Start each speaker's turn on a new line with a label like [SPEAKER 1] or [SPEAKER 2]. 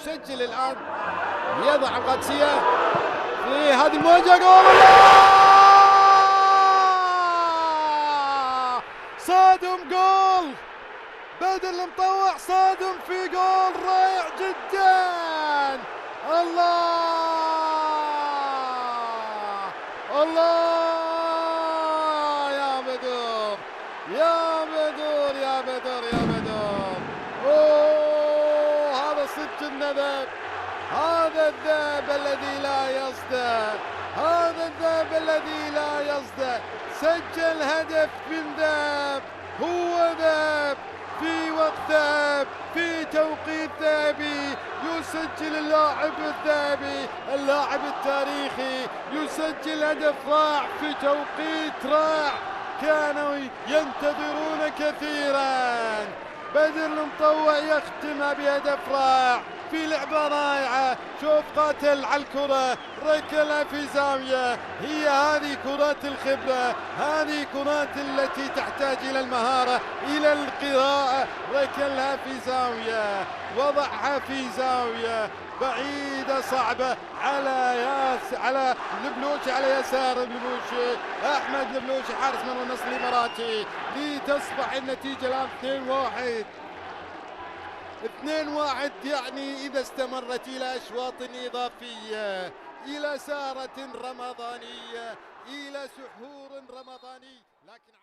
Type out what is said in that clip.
[SPEAKER 1] يسجل الآن، يضع القادسية في هذه المواجهة. جول الله! صادم جول بدر المطوع، صادم في جول رائع جدا. الله يا بدر، يا بدر، يا بدر، يا بدر. اوه هذا صدق النذب، هذا الذئب الذي لا يصدع، هذا الذئب الذي لا يصدع. سجل هدف من ذئب، هو ذئب في وقت ذئب، في توقيت ذئبي. يسجل اللاعب الذئبي، اللاعب التاريخي، يسجل هدف رائع في توقيت رائع كانوا ينتظرون كثيرا. بدر المطوع يختمها بهدف رائع في لعبة رائعة. شوف قاتل على الكرة، ركلها في زاوية. هي هذه كرات الخبرة، هذه كرات التي تحتاج إلى المهارة، إلى القراءة. ركلها في زاوية، وضعها في زاوية بعيدة صعبة على البلوشي، على يسار البلوشي، أحمد البلوشي حارس مرمى النصر الإماراتي، لتصبح النتيجة الآن 2-1. 2-1 يعني إذا استمرت إلى أشواط إضافية، إلى سارة رمضانية، إلى سحور رمضاني. لكن